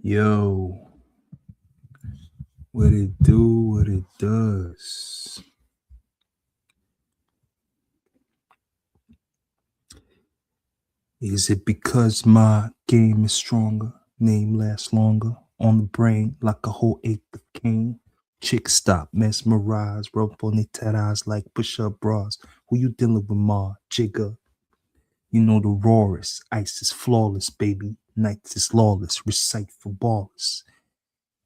Yo, what it do, what it does. Is it because my game is stronger, name lasts longer, on the brain like a whole eighth of cane? Chick stop, mesmerize, rub on their tat eyes like push-up bras. Who you dealing with, ma? Jigga. You know the rawest, ice is flawless, baby. Nights is lawless, recite for ballers.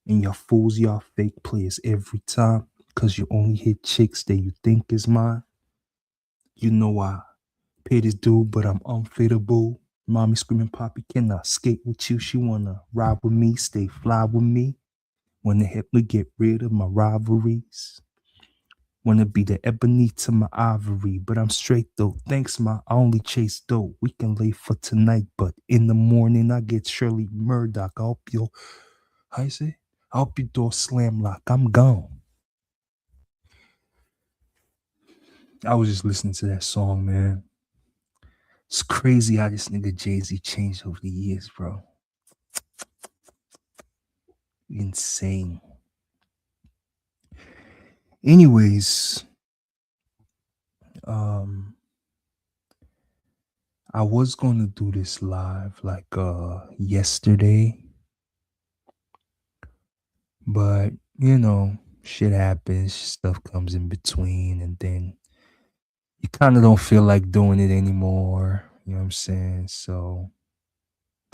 And y'all fools, y'all fake players every time. Cause you only hit chicks that you think is mine. You know I pay this dude, but I'm unfitable. Mommy screaming, Poppy, can I skate with you? She wanna ride with me, stay fly with me. Wanna help me get rid of my rivalries. Wanna be the ebony to my ivory, but I'm straight though. Thanks, ma. I only chase dough. We can lay for tonight, but in the morning I get Shirley Murdoch. I hope your, how you say? I hope your door slam lock. I'm gone. I was just listening to that song, man. It's crazy how this nigga Jay-Z changed over the years, bro. Insane. Anyways, um, I was gonna do this live like yesterday, but shit happens, stuff comes in between, and then you kind of don't feel like doing it anymore. You know what I'm saying? So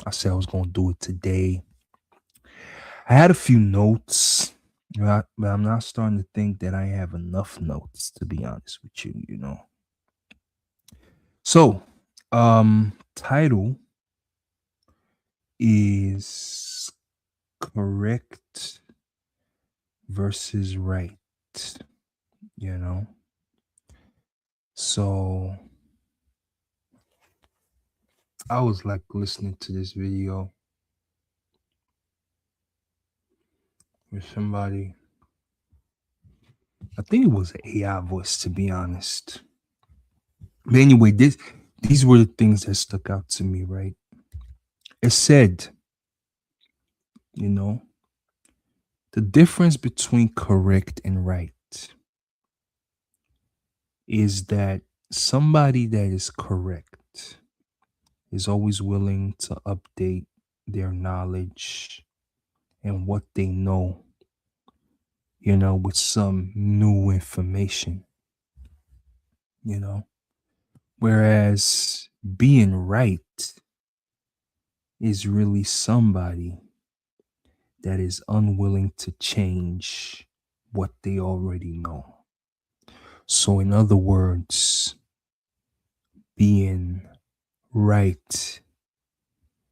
I said I was gonna do it today. I had a few notes, but I'm not starting to think that I have enough notes, to be honest with you. So, title is correct versus right, you know? So, I was like listening to this video with somebody. I think it was an AI voice, to be honest. But anyway, these were the things that stuck out to me, right? It said, you know, the difference between correct and right is that somebody that is correct is always willing to update their knowledge and what they know, with some new information, you know. Whereas being right is really somebody that is unwilling to change what they already know. So, in other words, being right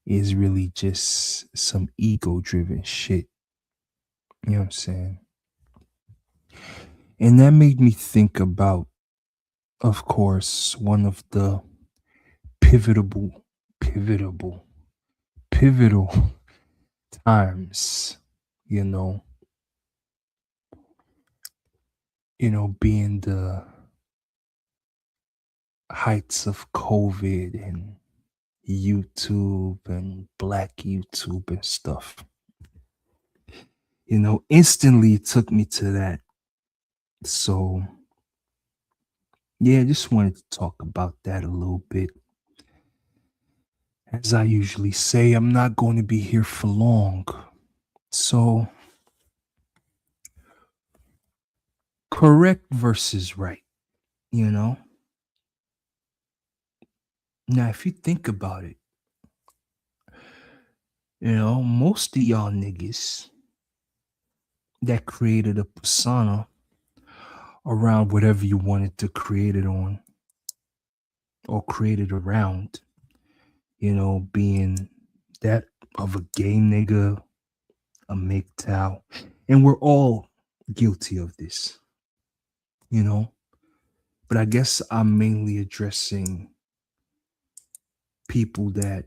is really just some ego driven shit. You know what I'm saying? And that made me think about, of course, one of the pivotal, pivotal, pivotal times, you know, being the heights of COVID and YouTube and black YouTube and stuff. Instantly it took me to that. So, yeah, just wanted to talk about that a little bit. As I usually say, I'm not going to be here for long. So, correct versus right, you know? Now, if you think about it, most of y'all niggas that created a persona around whatever you wanted to create it on or create it around, being that of a gay nigga, a MGTOW, and we're all guilty of this, you know? But I guess I'm mainly addressing people that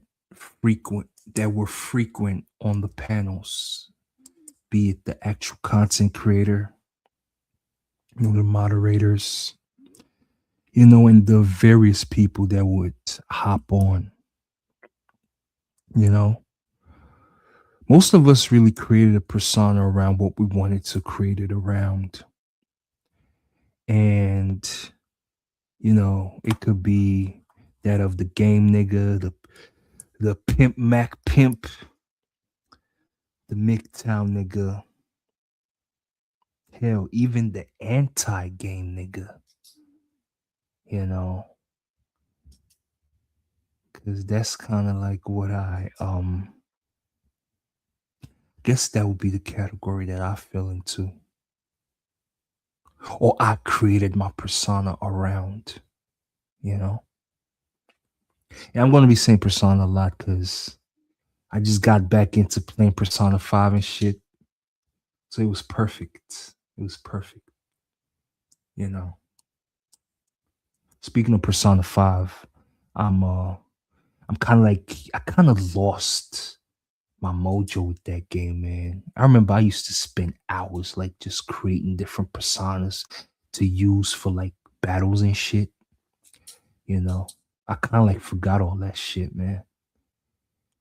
were frequent on the panels, be it the actual content creator, the moderators, and the various people that would hop on, you know. Most of us really created a persona around what we wanted to create it around. And, it could be that of the game nigga, the pimp Mac pimp, the MGTOW nigga, hell, even the anti-game nigga, you know, because that's kind of like what I guess that would be the category that I fell into, or I created my persona around, you know. And I'm gonna be saying persona a lot because I just got back into playing Persona 5 and shit. So it was perfect. It was perfect, you know. Speaking of Persona 5, I'm uh I'm kind of like I kind of lost my mojo with that game, man. I remember I used to spend hours like just creating different personas to use for like battles and shit, you know. I kind of like forgot all that shit, man.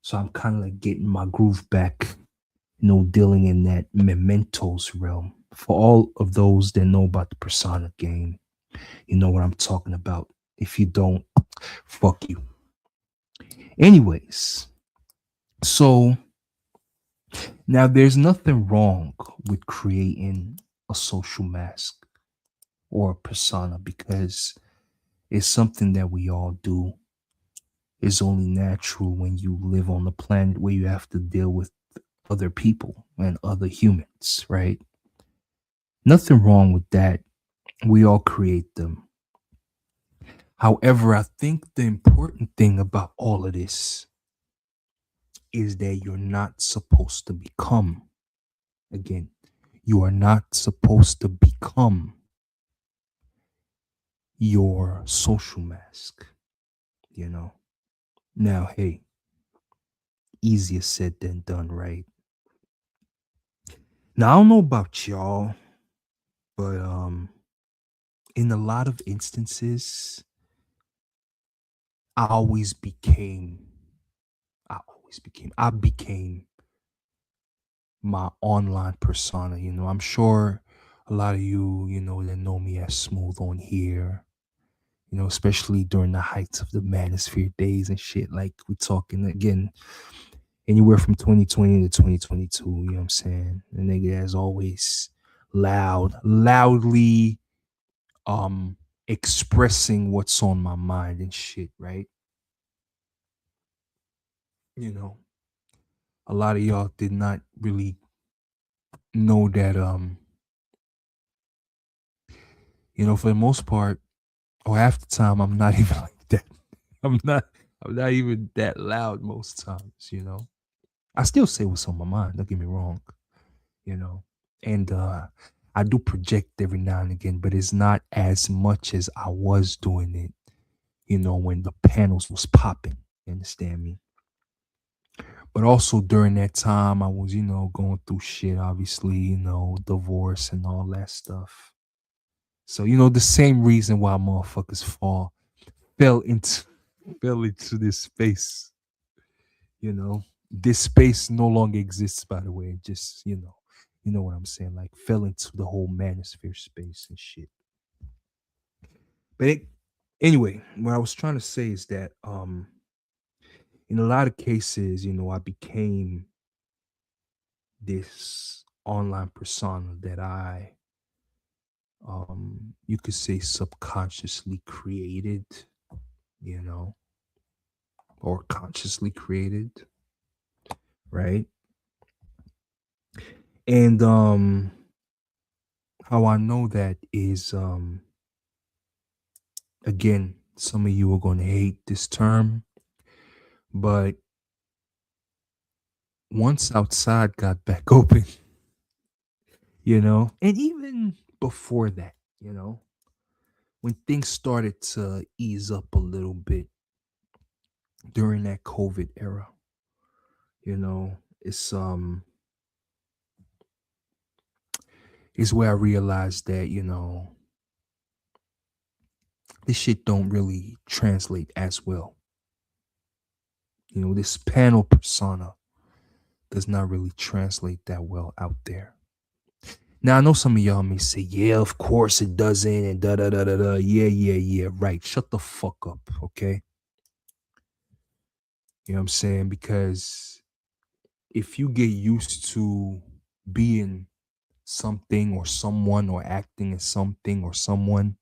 So I'm kind of like getting my groove back, dealing in that Mementos realm. For all of those that know about the Persona game, you know what I'm talking about. If you don't, fuck you. Anyways, so now there's nothing wrong with creating a social mask or a persona because it's something that we all do. It's only natural when you live on a planet where you have to deal with other people and other humans, right? Nothing wrong with that. We all create them. However, I think the important thing about all of this is that you're not supposed to become, again, you are not supposed to become your social mask, you know? Now, hey, easier said than done, right? Now, I don't know about y'all, but in a lot of instances, I always became, I became my online persona. I'm sure a lot of you, that know me as Smooth on here, especially during the heights of the Manosphere days and shit. Like we're talking again, anywhere from 2020 to 2022, you know what I'm saying? The nigga as always loudly um expressing what's on my mind and shit, right? You know, a lot of y'all did not really know that for the most part, or half the time, I'm not even like that. I'm not. I'm not even that loud most times. I still say what's on my mind. Don't get me wrong. You know, and I do project every now and again, but it's not as much as I was doing it. When the panels was popping. You understand me? But also during that time, I was, going through shit. Obviously, divorce and all that stuff. So the same reason why motherfuckers fell into fell into this space. This space no longer exists, by the way. Just you know what I'm saying. Like fell into the whole manosphere space and shit. But anyway, what I was trying to say is that in a lot of cases, I became this online persona that I you could say subconsciously created, you know, or consciously created, right? And how I know that is again, some of you are going to hate this term, but once outside got back open, and even before that, when things started to ease up a little bit during that COVID era, it's is where I realized that, this shit don't really translate as well. This panel persona, does not really translate that well out there. Now I know some of y'all may say, "Yeah, of course it doesn't," and da da da da da. Yeah, yeah, yeah. Right. Shut the fuck up, okay? You know what I'm saying? Because if you get used to being something or someone or acting as something or someone,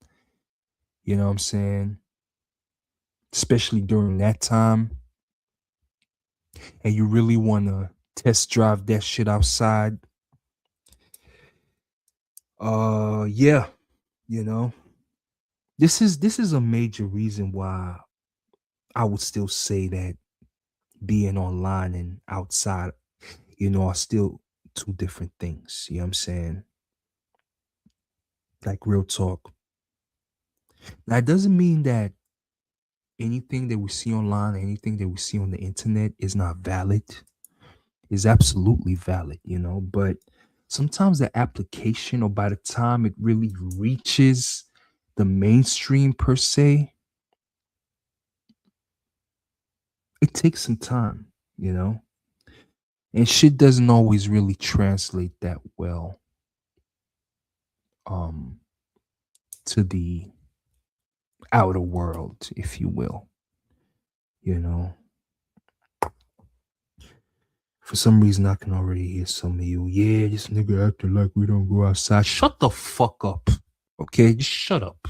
you know what I'm saying? Especially during that time, and you really want to test drive that shit outside, yeah, you know, this is a major reason why I would still say that being online and outside, are still two different things. You know what I'm saying? Like real talk. Now, it doesn't mean that anything that we see online, anything that we see on the internet is not valid. Is absolutely valid, but sometimes the application or by the time it really reaches the mainstream per se, it takes some time, and shit doesn't always really translate that well um to the outer world, if you will. You know, for some reason, I can already hear some of you. Yeah, this nigga acting like we don't go outside. Shut the fuck up. Okay, just shut up.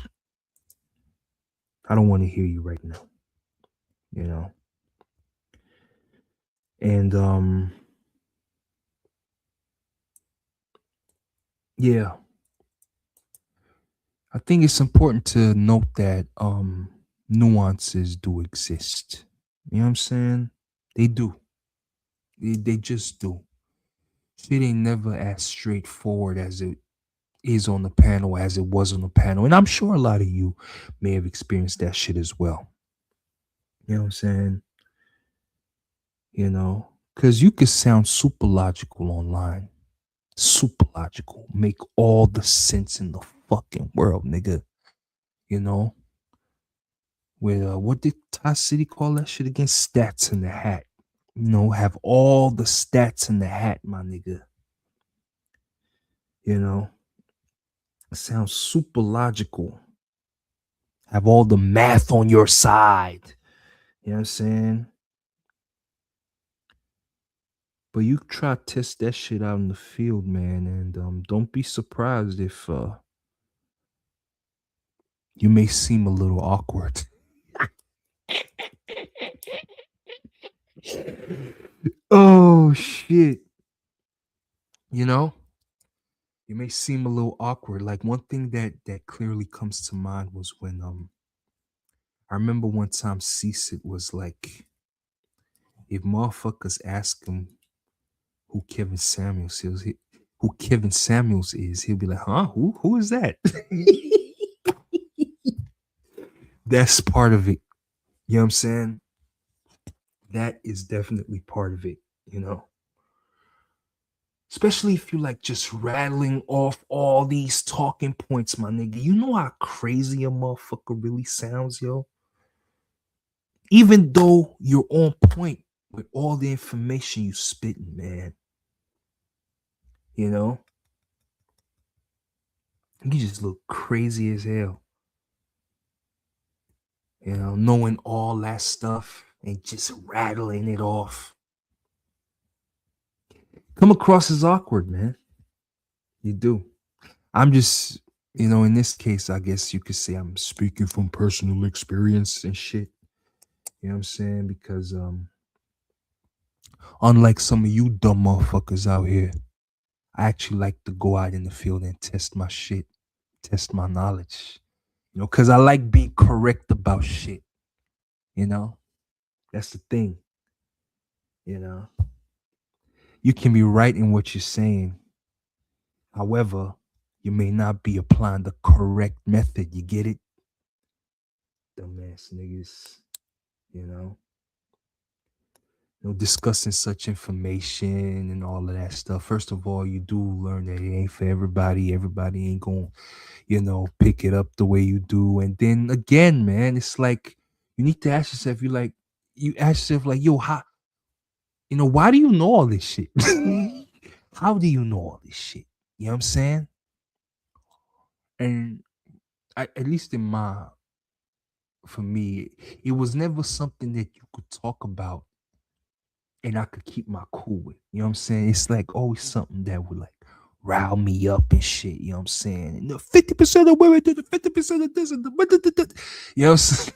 I don't want to hear you right now. You know, and yeah, I think it's important to note that nuances do exist. You know what I'm saying? They do. They just do. Shit ain't never as straightforward as it is on the panel as it was on the panel. And I'm sure a lot of you may have experienced that shit as well. You know what I'm saying? Because you could sound super logical online. Super logical. Make all the sense in the fucking world, nigga. You know? With what did Ty City call that shit again? Stats in the hat. Have all the stats in the hat, my nigga. You know? It sounds super logical. Have all the math on your side. You know what I'm saying? But you try to test that shit out in the field, man, and don't be surprised if you may seem a little awkward. Oh shit. You know? You may seem a little awkward. Like one thing that clearly comes to mind was when I remember one time CSIT was like, if motherfuckers ask him who Kevin Samuels is, who Kevin Samuels is, he'll be like, huh? Who is that? That's part of it. You know what I'm saying? That is definitely part of it. Especially if you like just rattling off all these talking points, my nigga. You know how crazy a motherfucker really sounds, yo? Even though you're on point with all the information you spitting, man. You know? You just look crazy as hell. Knowing all that stuff and just rattling it off. Come across as awkward, man. You do. I'm just, in this case, I guess you could say I'm speaking from personal experience and shit. You know what I'm saying? Because unlike some of you dumb motherfuckers out here, I actually like to go out in the field and test my shit, test my knowledge. Because I like being correct about shit. That's the thing. You know, you can be right in what you're saying. However, you may not be applying the correct method. You get it? Dumbass niggas, you know. Discussing such information and all of that stuff. First of all, you do learn that it ain't for everybody. Everybody ain't gonna, pick it up the way you do. And then again, man, it's like you need to ask yourself, you ask yourself, like, yo, why do you know all this shit? How do you know all this shit? You know what I'm saying? And at least for me, it was never something that you could talk about and I could keep my cool with. You know what I'm saying? It's like always something that would like rile me up and shit. You know what I'm saying? And the 50% of women do the 50% of this and the you know what I'm saying?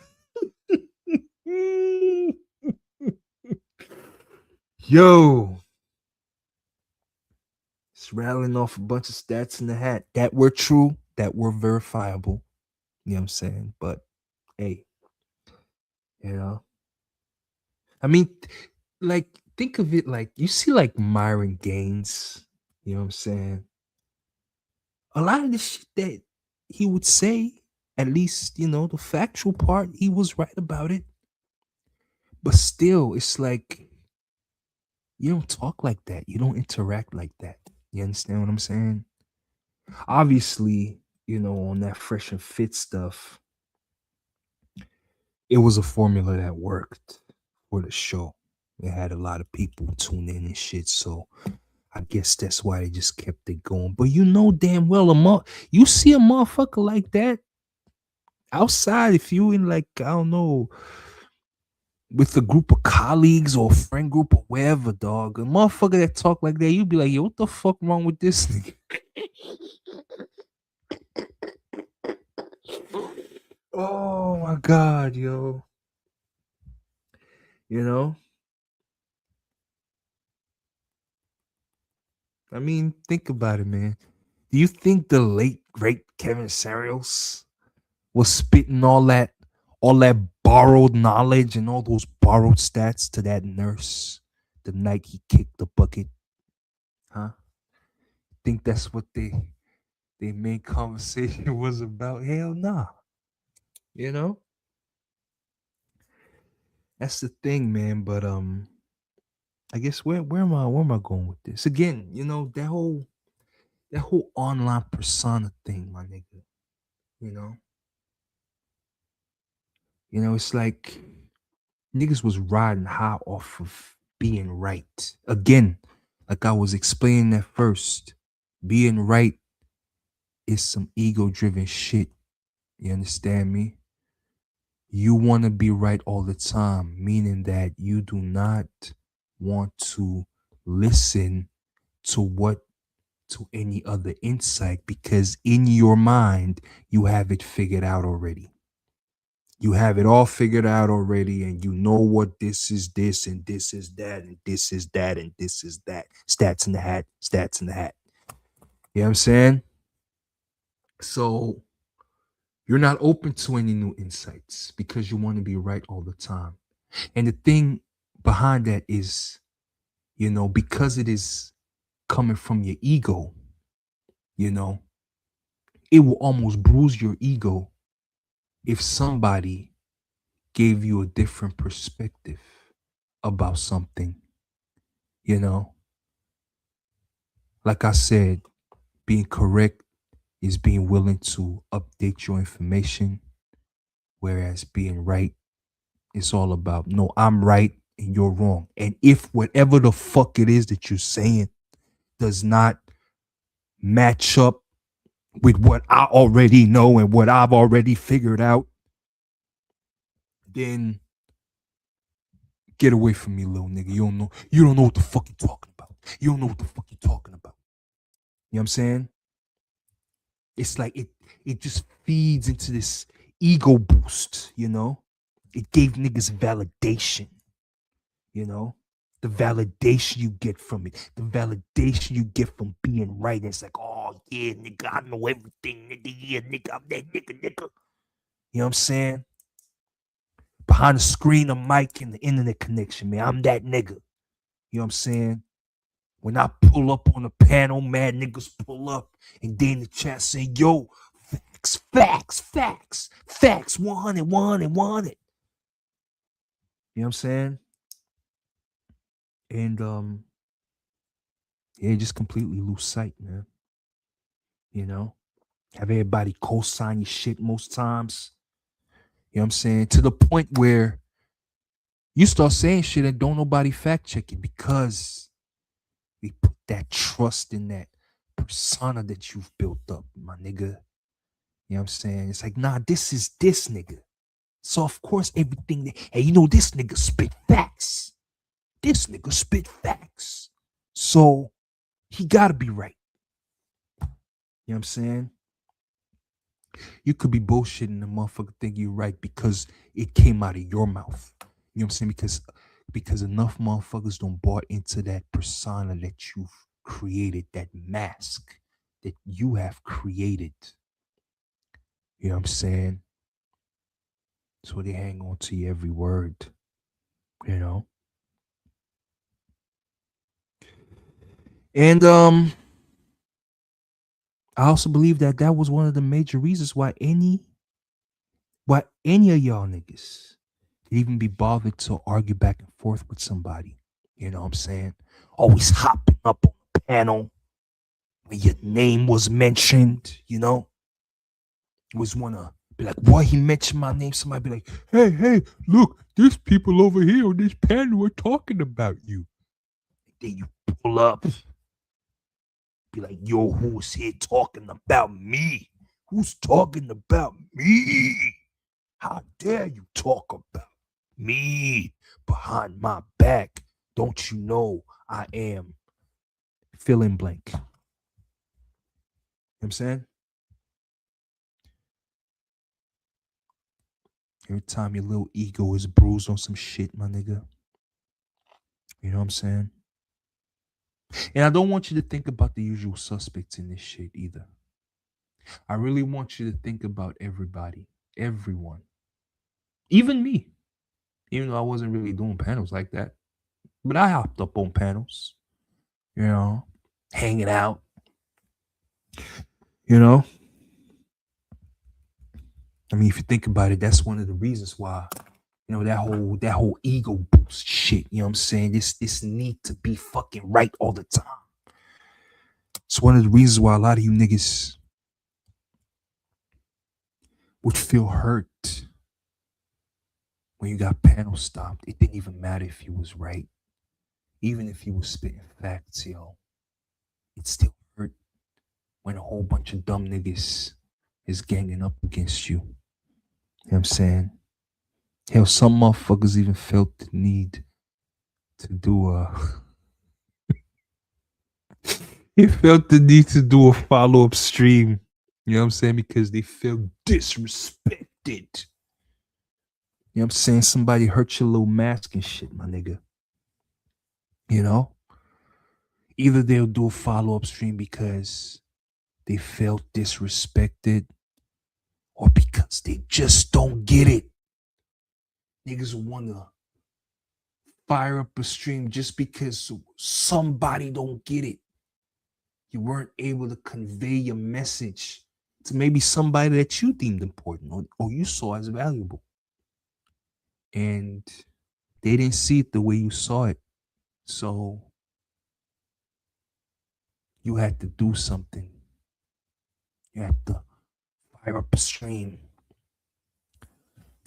Yo, it's rattling off a bunch of stats in the hat that were true, that were verifiable. You know what I'm saying? But hey, you know, I mean, like, think of it like you see, like Myron Gaines. You know what I'm saying? A lot of the shit that he would say, at least, the factual part, he was right about it. But still, it's like you don't talk like that. You don't interact like that. You understand what I'm saying? Obviously, on that fresh and fit stuff, it was a formula that worked for the show. It had a lot of people tune in and shit. So I guess that's why they just kept it going. But you know damn well you see a motherfucker like that outside, if you in like, I don't know, with a group of colleagues or a friend group or wherever, dog, a motherfucker that talk like that, you'd be like, yo, what the fuck wrong with this nigga? Oh my god, yo. You know? I mean, think about it, man. Do you think the late great Kevin Samuels was spitting all that borrowed knowledge and all those borrowed stats to that nurse the night he kicked the bucket? Huh? Think that's what they main conversation was about? Hell nah. You know? That's the thing, man. But I guess where am I going with this? Again, that whole online persona thing, my nigga. You know? It's like niggas was riding high off of being right. Again, like I was explaining at first, being right is some ego driven shit. You understand me? You want to be right all the time, meaning that you do not want to listen to any other insight because in your mind, you have it figured out already. You have it all figured out already, and you know what this is this, and this is that, and this is that, and this is that. Stats in the hat, stats in the hat. You know what I'm saying? So you're not open to any new insights because you want to be right all the time. And the thing behind that is, because it is coming from your ego, you know, it will almost bruise your ego if somebody gave you a different perspective about something, you know. Like I said, being correct is being willing to update your information, whereas being right is all about, no, I'm right and you're wrong. And if whatever the fuck it is that you're saying does not match up with what I already know and what I've already figured out, then get away from me, little nigga. You don't know what the fuck you're talking about. You don't know what the fuck you're talking about. You know what I'm saying? It's like it just feeds into this ego boost, you know? It gave niggas validation, you know? The validation you get from it, the validation you get from being right. It's like, oh yeah, nigga, I know everything, nigga. Yeah, nigga, I'm that nigga, nigga. You know what I'm saying? Behind the screen, a mic, and the internet connection, man. I'm that nigga. You know what I'm saying? When I pull up on the panel, mad niggas pull up, and then the chat say, yo, facts, 100, 100, 100. You know what I'm saying? And yeah, just completely lose sight, man. You know? Have everybody co-sign your shit most times. You know what I'm saying? To the point where You start saying shit and don't nobody fact check it because we put that trust in that persona that you've built up, my nigga. You know what I'm saying? It's like, nah, this is this nigga. So of course everything that, hey, you know, this nigga spit facts. This nigga spit facts. So he gotta be right. You know what I'm saying? You could be bullshitting the motherfucker think you're right because it came out of your mouth. You know what I'm saying? Because enough motherfuckers don't bought into that persona that you've created, that mask that you have created. You know what I'm saying? So they hang on to your every word, you know? And I also believe that that was one of the major reasons why any of y'all niggas could even be bothered to argue back and forth with somebody. You know what I'm saying? Always hopping up on the panel when your name was mentioned, you know? Always wanna be like, what, he mentioned my name? Somebody be like, hey, look, there's people over here on this panel are talking about you. Then you pull up, be like, yo, who's here talking about me? Who's talking about me? How dare you talk about me behind my back? Don't you know I am fill in blank? You know what I'm saying? Every time your little ego is bruised on some shit, my nigga. You know what I'm saying? And I don't want you to think about the usual suspects in this shit either. I really want you to think about everybody, everyone, even me, even though I wasn't really doing panels like that. But I hopped up on panels, you know, hanging out, you know. I mean, if you think about it, that's one of the reasons why, you know, that whole ego boost shit, you know what I'm saying? This need to be fucking right all the time. It's one of the reasons why a lot of you niggas would feel hurt when you got panel stopped. It didn't even matter if you was right. Even if you was spitting facts, yo. It still hurt when a whole bunch of dumb niggas is ganging up against you. You know what I'm saying? Hell, some motherfuckers even felt the need to do he felt the need to do a follow-up stream. You know what I'm saying? Because they feel disrespected. You know what I'm saying? Somebody hurt your little mask and shit, my nigga. You know? Either they'll do a follow-up stream because they felt disrespected or because they just don't get it. Niggas wanna fire up a stream just because somebody don't get it. You weren't able to convey your message to maybe somebody that you deemed important or you saw as valuable. And they didn't see it the way you saw it. So you had to do something. You had to fire up a stream,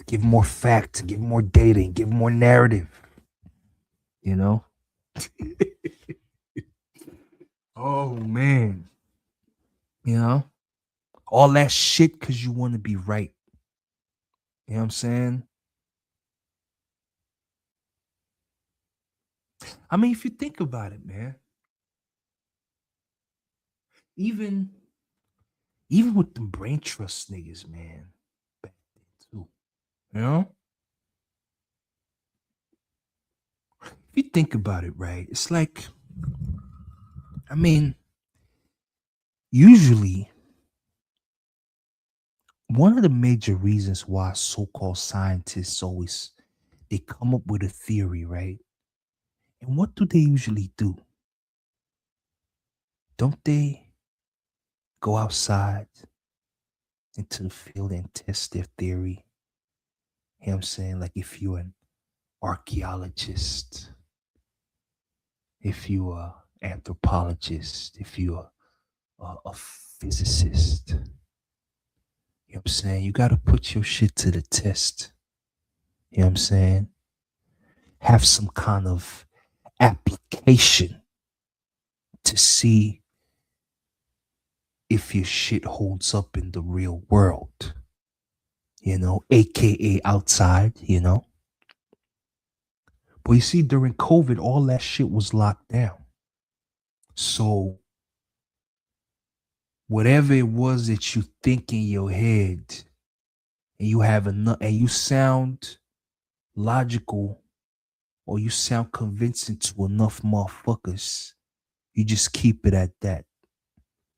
give more facts, give more data, and give more narrative. You know? Oh man. You know? All that shit because you want to be right. You know what I'm saying? I mean, if you think about it, man, even even with the brain trust niggas, man, back then too, you know? If you think about it, right, it's like, I mean, usually one of the major reasons why so-called scientists always they come up with a theory, right? And what do they usually do? Don't they go outside into the field and test their theory? You know what I'm saying? Like if you're an archaeologist, if you're an anthropologist, if you're a physicist, you know what I'm saying? You got to put your shit to the test. You know what I'm saying? have some kind of application to see if your shit holds up in the real world, aka outside. But you see, during COVID, all that shit was locked down. So whatever it was that you think in your head, and you have enough, and you sound logical, or you sound convincing to enough motherfuckers, you just keep it at that.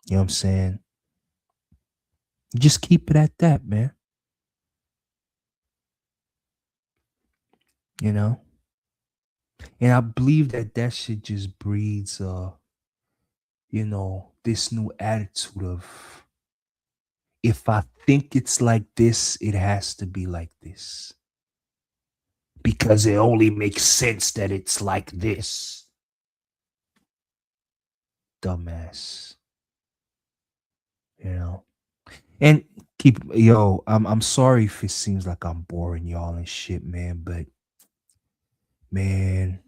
You know what I'm saying? You just keep it at that, man. You know? And I believe that shit just breeds, this new attitude of, if I think it's like this, it has to be like this. Because it only makes sense that it's like this. Dumbass. You know? And I'm sorry if it seems like I'm boring y'all and shit, man, but man,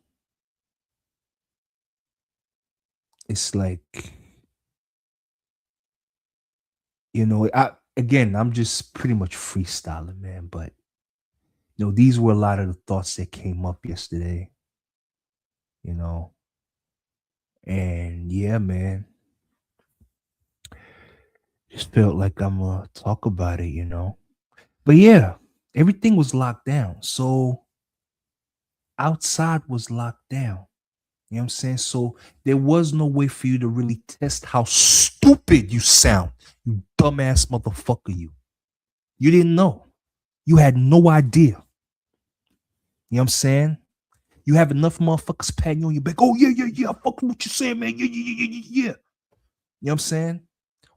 it's like, I'm just pretty much freestyling, man, but these were a lot of the thoughts that came up yesterday, you know. And yeah, man, just felt like I'm gonna talk about it. But yeah, everything was locked down. So outside was locked down. You know what I'm saying? So there was no way for you to really test how stupid you sound. You dumbass motherfucker, you. You didn't know. You had no idea. You know what I'm saying? You have enough motherfuckers patting you on your back. Oh, yeah, yeah, yeah. I fuck with what you saying, man. Yeah, yeah, yeah, yeah, yeah. You know what I'm saying?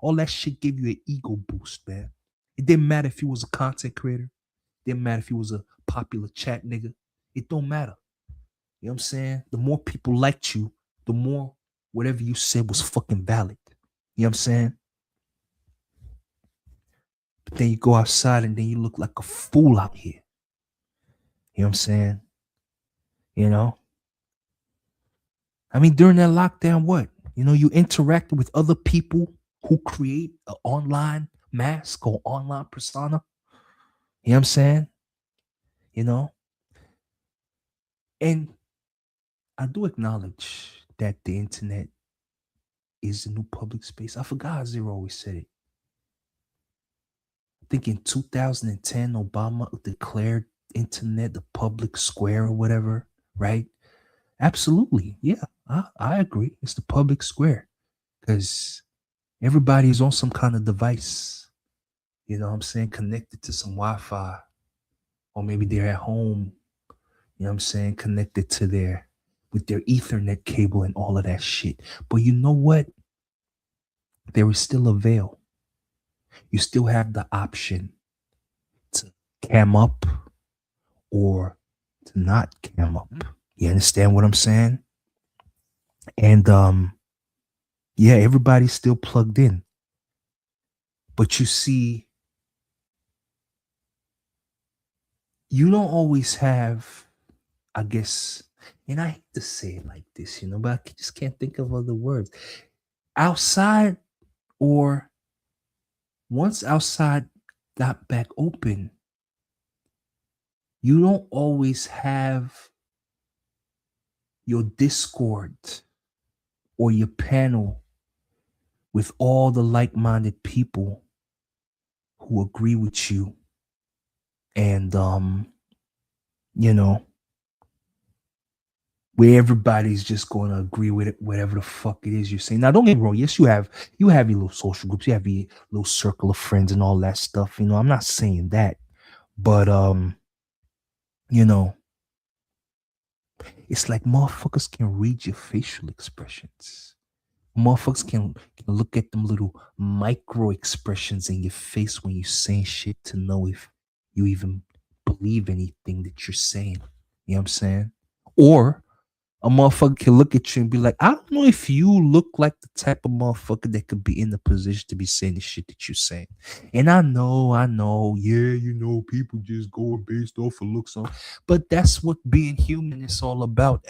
All that shit gave you an ego boost, man. It didn't matter if you was a content creator. It didn't matter if you was a popular chat nigga. It don't matter. You know what I'm saying? The more people liked you, the more whatever you said was fucking valid. You know what I'm saying? But then you go outside and then you look like a fool out here. You know what I'm saying? You know? I mean, during that lockdown, what? You interact with other people who create an online mask or online persona. You know what I'm saying? You know? And I do acknowledge that the internet is the new public space. I forgot how Zero always said it. I think in 2010, Obama declared internet the public square or whatever, right? Absolutely. Yeah, I agree. It's the public square because everybody's on some kind of device, you know what I'm saying, connected to some Wi-Fi, or maybe they're at home, you know what I'm saying, connected to with their Ethernet cable and all of that shit. But you know what? There is still a veil. You still have the option to cam up or to not cam up. You understand what I'm saying? And yeah, everybody's still plugged in. But you see, you don't always have, I guess, and I hate to say it like this, but I just can't think of other words. Outside, or once outside got back open, you don't always have your Discord or your panel with all the like-minded people who agree with you, and where everybody's just going to agree with it, whatever the fuck it is you're saying. Now, don't get me wrong. Yes, you have your little social groups, you have your little circle of friends and all that stuff. I'm not saying that, but it's like motherfuckers can read your facial expressions. Motherfuckers can look at them little micro expressions in your face when you're saying shit to know if you even believe anything that you're saying. You know what I'm saying? Or A motherfucker can look at you and be like, I don't know if you look like the type of motherfucker that could be in the position to be saying the shit that you're saying. And I know, yeah, people just go based off of looks on, but that's what being human is all about.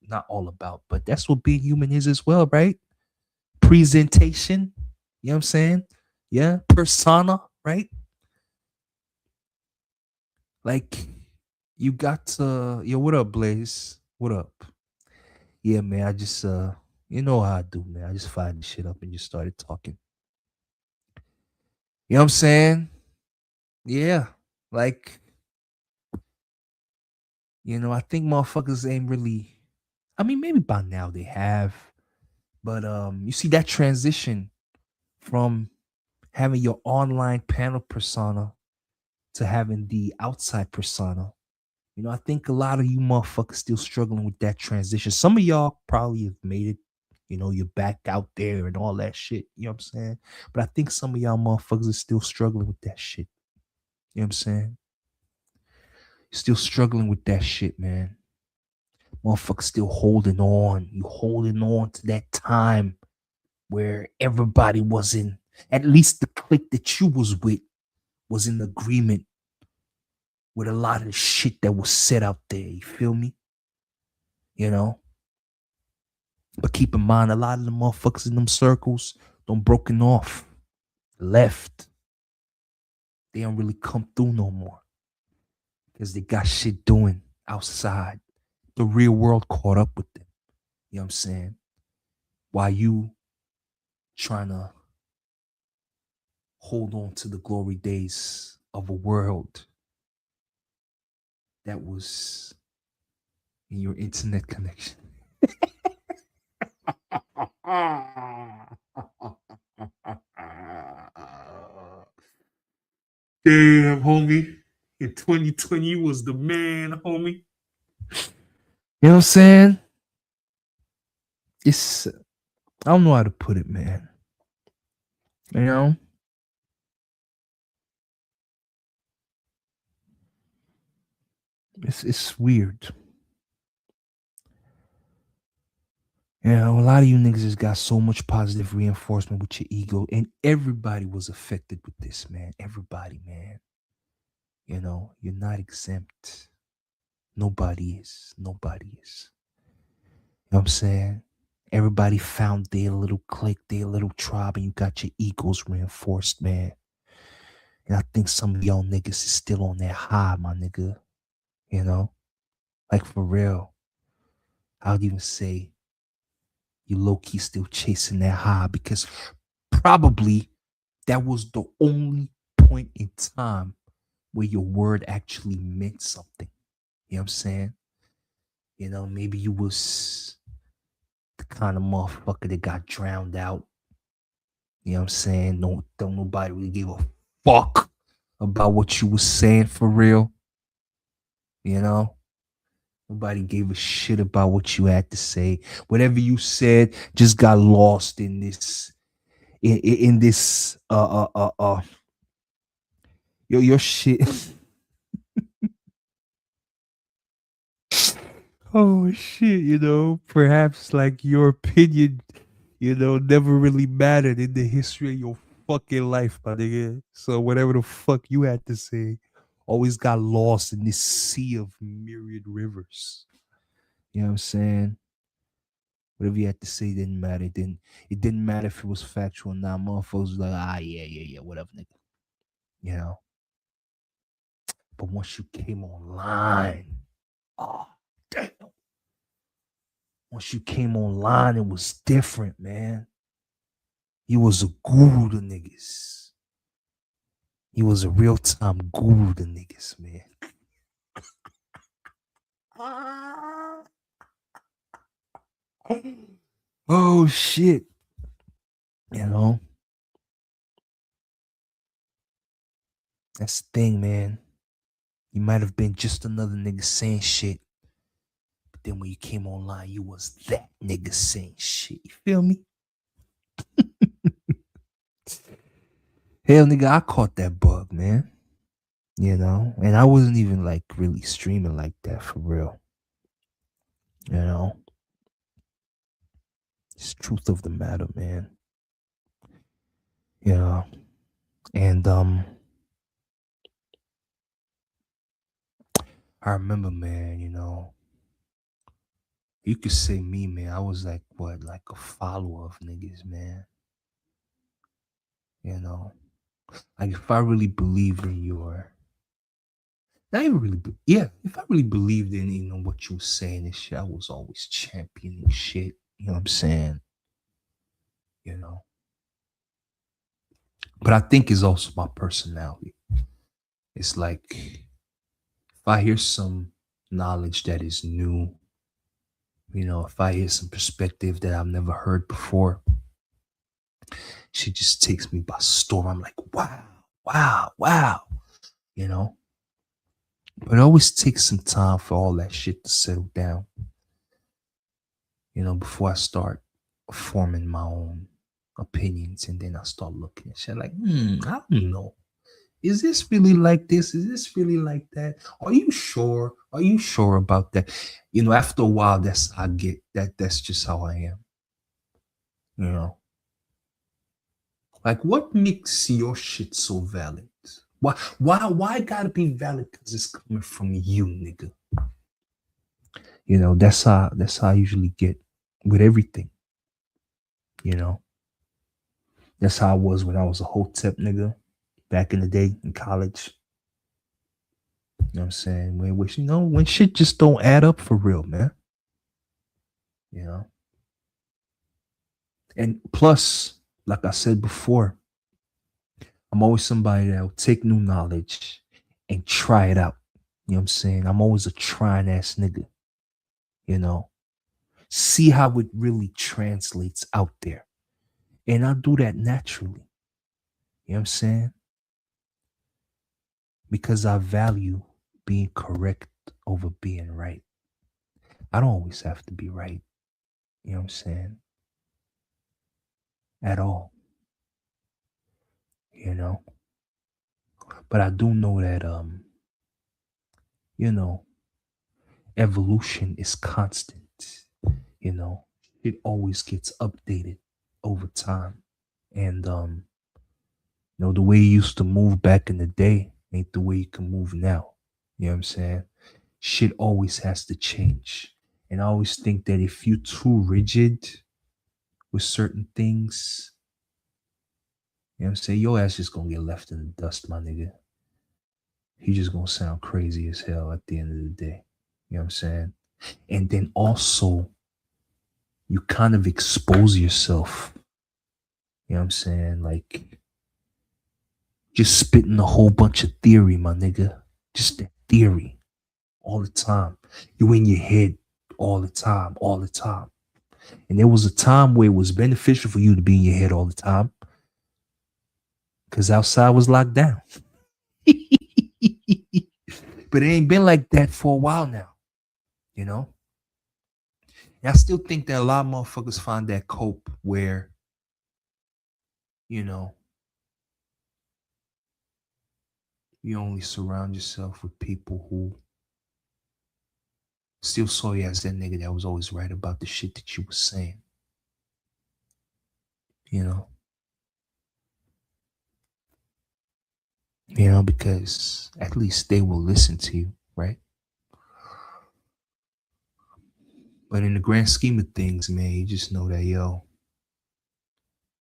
Not all about, but that's what being human is as well, right? Presentation, you know what I'm saying? Yeah, persona, right? Like you got to, yo, what up, Blaze? What up? Yeah, man, I just you know how I do, man. I just fired the shit up and just started talking. You know what I'm saying? Yeah. Like, I think motherfuckers ain't really, I mean, maybe by now they have, but you see that transition from having your online panel persona to having the outside persona. I think a lot of you motherfuckers still struggling with that transition. Some of y'all probably have made it. You're back out there and all that shit. You know what I'm saying? But I think some of y'all motherfuckers are still struggling with that shit. You know what I'm saying? Still struggling with that shit, man. Motherfuckers still holding on. You holding on to that time where everybody was in, at least the clique that you was with was in agreement with a lot of the shit that was said out there. You feel me? You know? But keep in mind, a lot of the motherfuckers in them circles don't broken off, left. They don't really come through no more because they got shit doing outside. The real world caught up with them. You know what I'm saying? While you trying to hold on to the glory days of a world that was in your internet connection. Damn, homie. In 2020, you was the man, homie. You know what I'm saying? It's, I don't know how to put it, man. You know? It's weird. A lot of you niggas just got so much positive reinforcement with your ego, and everybody was affected with this, man. Everybody, man. You're not exempt. Nobody is. Nobody is. You know what I'm saying? Everybody found their little clique, their little tribe, and you got your egos reinforced, man. And I think some of y'all niggas is still on that high, my nigga. Like for real. I would even say you low key still chasing that high because probably that was the only point in time where your word actually meant something. You know what I'm saying? Maybe you was the kind of motherfucker that got drowned out. You know what I'm saying? Don't nobody really give a fuck about what you was saying for real. You know? Nobody gave a shit about what you had to say. Whatever you said just got lost in this in this your shit. Oh shit, perhaps like your opinion, never really mattered in the history of your fucking life, my nigga. So whatever the fuck you had to say always got lost in this sea of myriad rivers. You know what I'm saying? Whatever you had to say didn't matter. It didn't matter if it was factual or not. Motherfuckers was like, yeah, whatever, nigga. You know? But once you came online, oh damn. Once you came online, it was different, man. You was a guru to niggas. You was a real time guru to niggas, man. Oh shit. You know? That's the thing, man. You might have been just another nigga saying shit. But then when you came online, you was that nigga saying shit. You feel me? Hell, nigga, I caught that bug, man. And I wasn't even like really streaming like that for real. You know? truth of the matter, man. Yeah. And I remember, man, you could say me, man. I was like what, like a follower of niggas, man. You know, like if I really believed in your, not even really, yeah, if I really believed in what you were saying and shit, I was always championing shit. You know what I'm saying? You know, but I think it's also my personality. It's like if I hear some knowledge that is new, if I hear some perspective that I've never heard before, she just takes me by storm. I'm like, wow, wow, wow, you know. But it always takes some time for all that shit to settle down, before I start forming my own opinions, and then I start looking at shit like, I don't know. Is this really like this? Is this really like that? Are you sure? Are you sure about that? After a while, that's just how I am. You know, like what makes your shit so valid? Why gotta be valid? Because it's coming from you, nigga. That's how I usually get with everything. You know, that's how I was when I was a Hotep nigga back in the day in college. You know what I'm saying? When shit just don't add up for real, man. You know, and plus, like I said before, I'm always somebody that will take new knowledge and try it out. You know what I'm saying? I'm always a trying ass nigga. You know, see how it really translates out there. And I do that naturally. You know what I'm saying? Because I value being correct over being right. I don't always have to be right. You know what I'm saying? At all. You know? But I do know that you know, evolution is constant. You know, it always gets updated over time. And the way you used to move back in the day ain't the way you can move now. You know what I'm saying? Shit always has to change. And I always think that if you're too rigid with certain things, you know what I'm saying, your ass just gonna get left in the dust, my nigga. You just gonna sound crazy as hell at the end of the day. You know what I'm saying? And then also you kind of expose yourself. You know what I'm saying? Like just spitting a whole bunch of theory, my nigga. Just that theory all the time. You in your head all the time, all the time. And there was a time where it was beneficial for you to be in your head all the time because outside was locked down. But it ain't been like that for a while now, you know? And I still think that a lot of motherfuckers find that cope where, you know, you only surround yourself with people who still saw you as that nigga that was always right about the shit that you was saying. You know? Because at least they will listen to you, right? But in the grand scheme of things, man, you just know that, yo,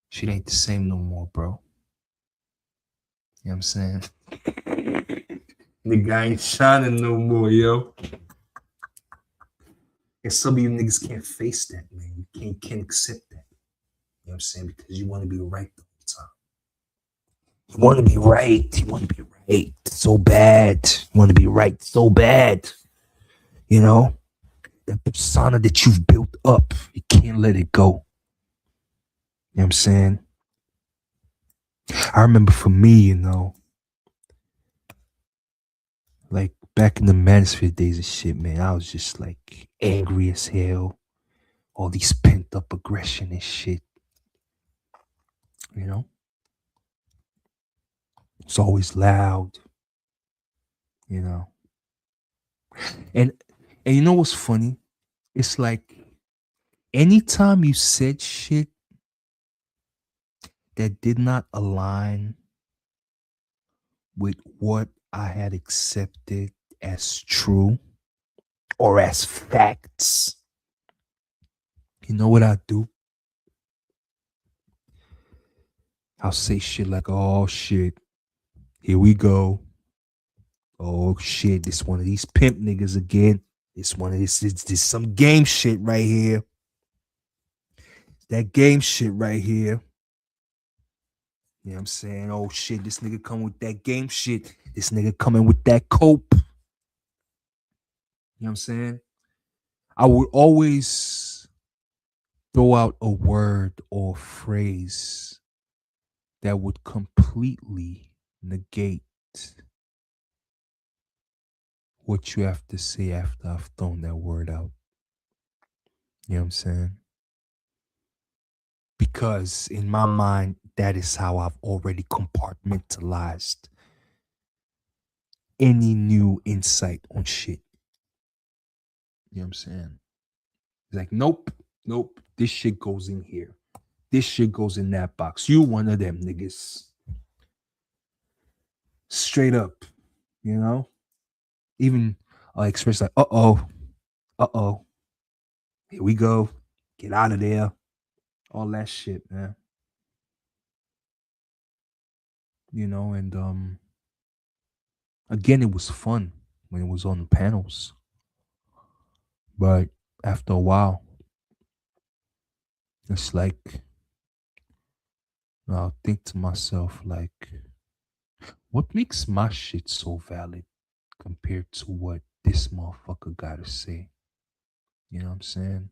shit ain't the same no more, bro. You know what I'm saying? Nigga ain't shining no more, yo. And some of you niggas can't face that, man. You can't accept that. You know what I'm saying? Because you want to be right the whole time. You want to be right. You want to be right so bad. You want to be right so bad. You know? That persona that you've built up, you can't let it go. You know what I'm saying? I remember for me, like back in the Manosphere days and shit, man, I was just like angry as hell. All these pent up aggression and shit. You know? It's always loud. You know? And you know what's funny? It's like anytime you said shit that did not align with what I had accepted as true or as facts, you know what I do? I'll say shit like, oh shit, here we go. Oh shit, this one of these pimp niggas again. This one of this some game shit right here. That game shit right here. You know what I'm saying? Oh shit, this nigga coming with that game shit. This nigga coming with that cope. You know what I'm saying? I would always throw out a word or phrase that would completely negate what you have to say after I've thrown that word out. You know what I'm saying? Because in my mind, that is how I've already compartmentalized any new insight on shit. You know what I'm saying? It's like, nope, nope, this shit goes in here. This shit goes in that box. You one of them niggas. Straight up, you know? Even I express like, uh oh, here we go. Get out of there. All that shit, man. You know, and again, it was fun when it was on the panels. But after a while, it's like I'll think to myself, like, what makes my shit so valid compared to what this motherfucker gotta say? You know what I'm saying?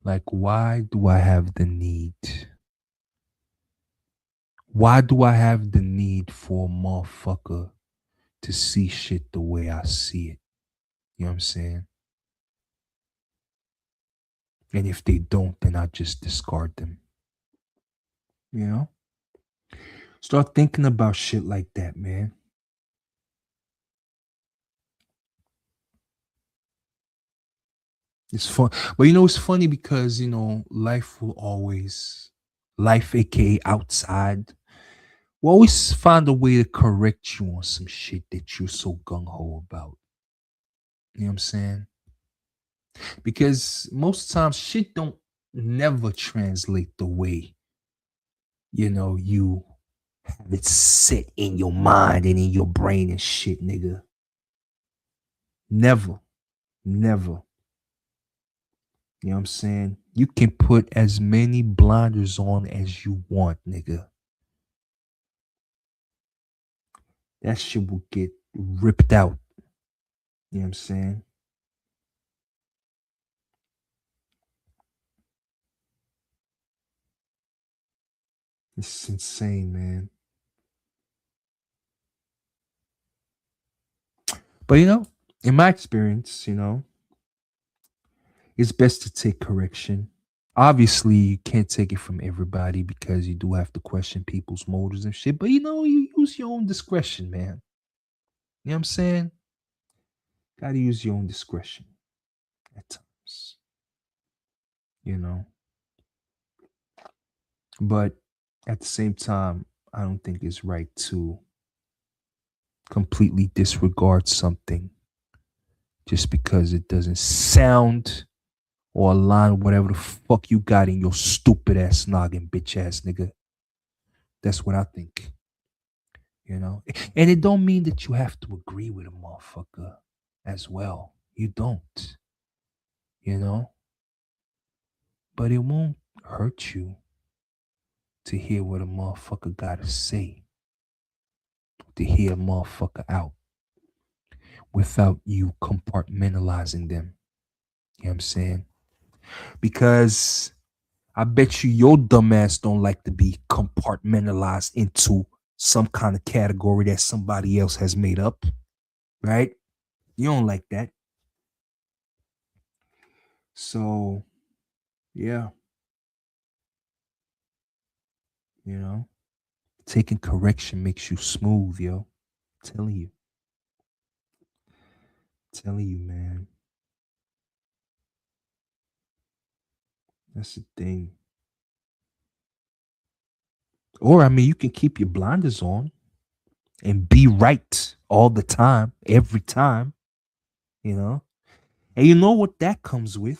Like, why do I have the need? Why do I have the need for a motherfucker to see shit the way I see it? You know what I'm saying? And if they don't, then I just discard them. You know? Start thinking about shit like that, man. It's fun. But you know, it's funny because, life will always, life, aka outside, will always find a way to correct you on some shit that you're so gung ho about. You know what I'm saying? Because most times shit don't never translate the way, you have it set in your mind and in your brain and shit, nigga. Never, never. You know what I'm saying? You can put as many blinders on as you want, nigga. That shit will get ripped out. You know what I'm saying? It's insane, man. But in my experience, it's best to take correction. Obviously, you can't take it from everybody because you do have to question people's motives and shit. But you use your own discretion, man. You know what I'm saying? Gotta use your own discretion at times. You know? But at the same time, I don't think it's right to completely disregard something just because it doesn't sound or align with whatever the fuck you got in your stupid ass noggin, bitch ass nigga. That's what I think. And it don't mean that you have to agree with a motherfucker as well. You don't, you know? But it won't hurt you to hear what a motherfucker gotta say, to hear a motherfucker out without you compartmentalizing them. You know what I'm saying? Because I bet you your dumb ass don't like to be compartmentalized into some kind of category that somebody else has made up, right? You don't like that. So, yeah, you know, taking correction makes you smooth, yo. Telling you, telling you, man. That's the thing. Or I mean, you can keep your blinders on and be right all the time, every time, you know. And you know what that comes with,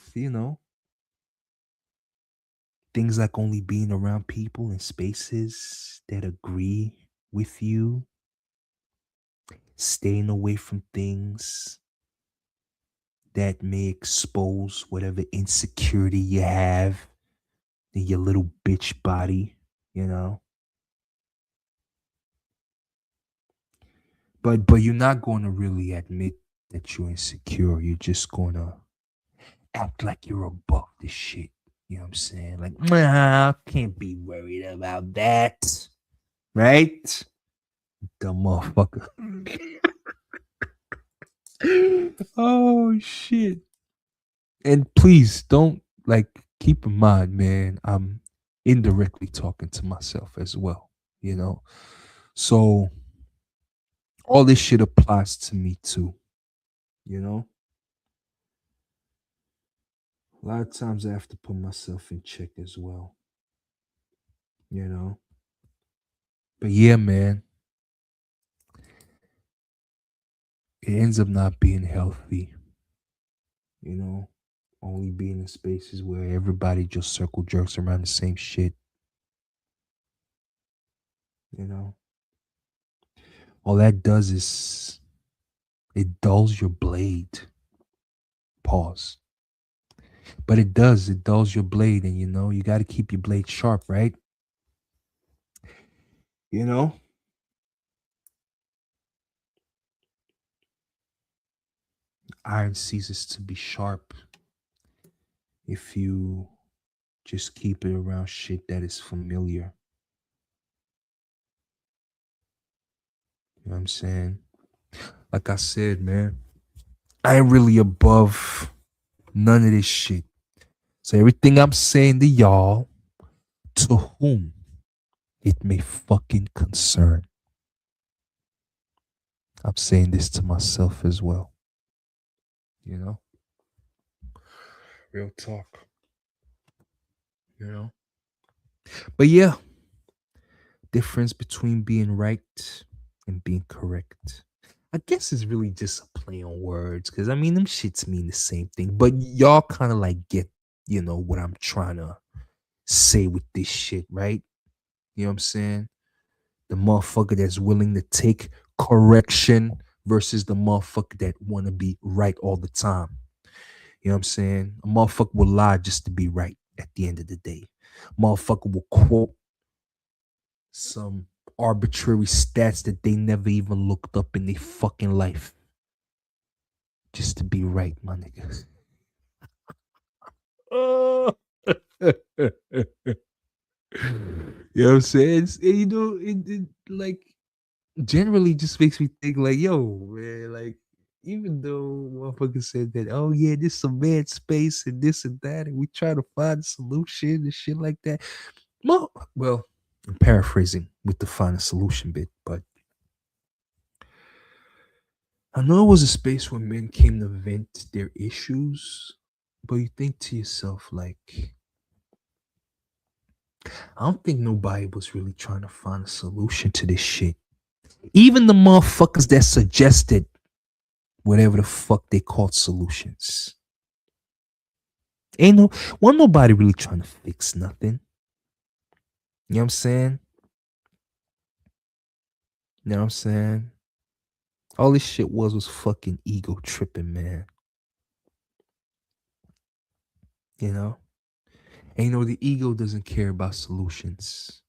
things like only being around people and spaces that agree with you, staying away from things that may expose whatever insecurity you have in your little bitch body, you know. But you're not going to really admit that you're insecure. You're just going to act like you're above this shit. You know what I'm saying? Like, nah, I can't be worried about that. Right? Dumb motherfucker. Oh shit. And please don't, like, keep in mind, man, I'm indirectly talking to myself as well, you know. So all this shit applies to me too, you know. A lot of times I have to put myself in check as well, you know. But yeah, man, it ends up not being healthy, you know. Only being in spaces where everybody just circle jerks around the same shit, you know. All that does is it dulls your blade. Pause. But it dulls your blade, and you got to keep your blade sharp, right? You know, iron ceases to be sharp if you just keep it around shit that is familiar. You know what I'm saying? Like I said, man, I ain't really above none of this shit. So everything I'm saying to y'all, to whom it may fucking concern, I'm saying this to myself as well. You know? Real talk. You know? But yeah, difference between being right and being correct. I guess it's really just a play on words because I mean, them shits mean the same thing, but y'all kind of like get, what I'm trying to say with this shit, right? You know what I'm saying? The motherfucker that's willing to take correction versus the motherfucker that want to be right all the time. You know what I'm saying? A motherfucker will lie just to be right at the end of the day. Motherfucker will quote some arbitrary stats that they never even looked up in their fucking life just to be right, my niggas. Oh. You know what I'm saying? It like generally just makes me think like, yo, man, like even though motherfucker said that, oh yeah, this is a mad space and this and that, and we try to find a solution and shit like that. Well, I'm paraphrasing with the find a solution bit, but I know it was a space where men came to vent their issues, but you think to yourself, like, I don't think nobody was really trying to find a solution to this shit. Even the motherfuckers that suggested whatever the fuck they called solutions. Ain't no Wasn't nobody really trying to fix nothing. You know what I'm saying? You know what I'm saying? All this shit was fucking ego tripping, man. You know? And the ego doesn't care about solutions.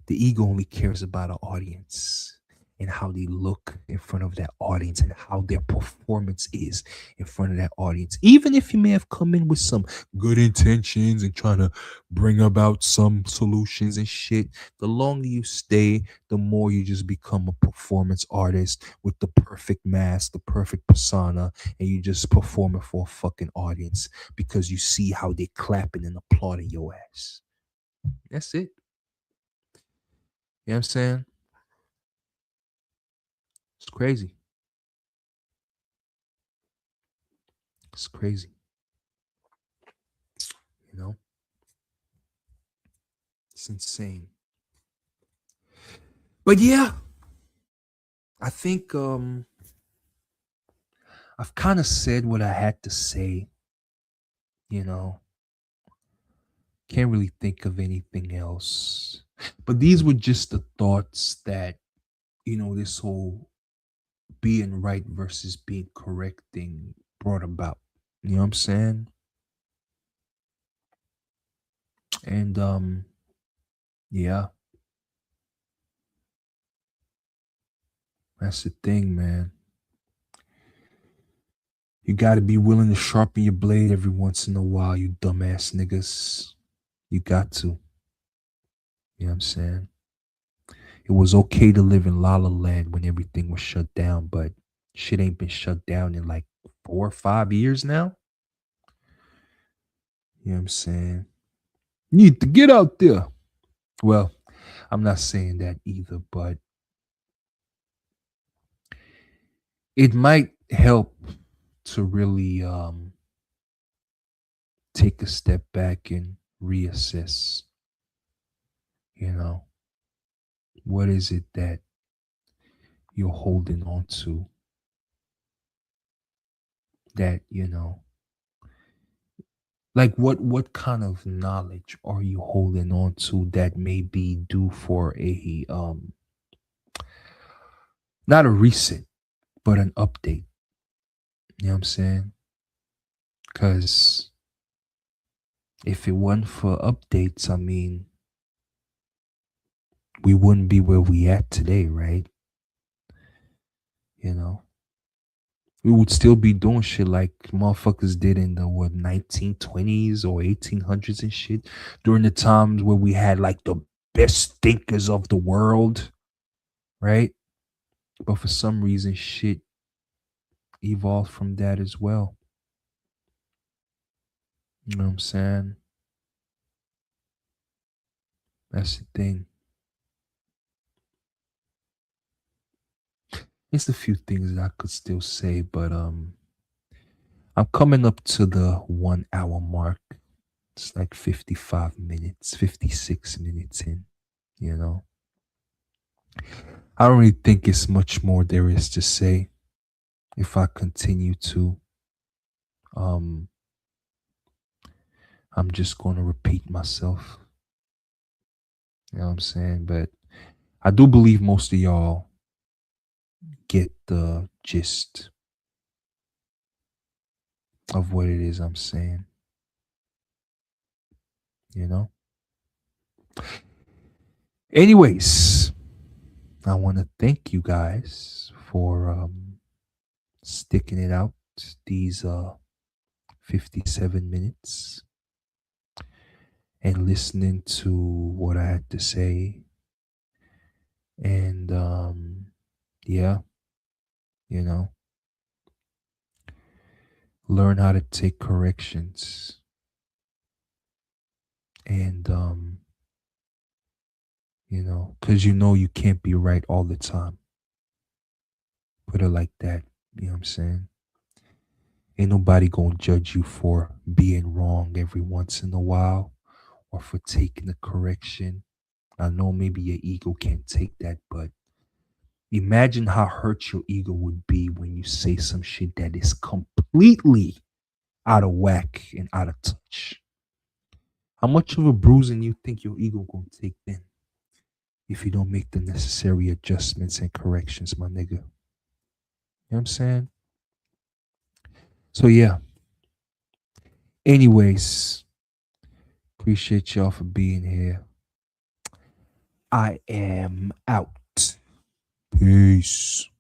The ego only cares about an audience and how they look in front of that audience and how their performance is in front of that audience. Even if you may have come in with some good intentions and trying to bring about some solutions and shit, the longer you stay, the more you just become a performance artist with the perfect mask, the perfect persona, and you just performing for a fucking audience because you see how they clapping and applauding your ass. That's it. You know what I'm saying? It's crazy. It's crazy. You know? It's insane. But yeah, I think I've kind of said what I had to say, you know. Can't really think of anything else. But these were just the thoughts that, this whole being right versus being correct thing brought about. You know what I'm saying? And yeah, that's the thing, man. You gotta be willing to sharpen your blade every once in a while, you dumbass niggas. You got to. You know what I'm saying? It was okay to live in La La Land when everything was shut down, but shit ain't been shut down in like 4 or 5 years now. You know what I'm saying? Need to get out there. Well, I'm not saying that either, but it might help to really take a step back and reassess, you know, what is it that you're holding on to that, like what kind of knowledge are you holding on to that may be due for a not a reset, but an update. You know what I'm saying? Because if it wasn't for updates, I mean, we wouldn't be where we at today, right? You know, we would still be doing shit like motherfuckers did in the 1920s or 1800s and shit during the times where we had like the best thinkers of the world, right? But for some reason, shit evolved from that as well. You know what I'm saying? That's the thing. It's a few things that I could still say, but I'm coming up to the 1 hour mark. It's like 55 minutes, 56 minutes in, you know. I don't really think it's much more there is to say if I continue to. Um, I'm just going to repeat myself. You know what I'm saying? But I do believe most of y'all get the gist of what it is I'm saying, you know? Anyways, I want to thank you guys for sticking it out these 57 minutes and listening to what I had to say. And yeah, you know, learn how to take corrections. And because you can't be right all the time. Put it like that. You know what I'm saying? Ain't nobody gonna judge you for being wrong every once in a while or for taking a correction. I know maybe your ego can't take that, but imagine how hurt your ego would be when you say some shit that is completely out of whack and out of touch. How much of a bruising you think your ego gonna take then if you don't make the necessary adjustments and corrections, my nigga? You know what I'm saying? So yeah. Anyways, appreciate y'all for being here. I am out. Peace.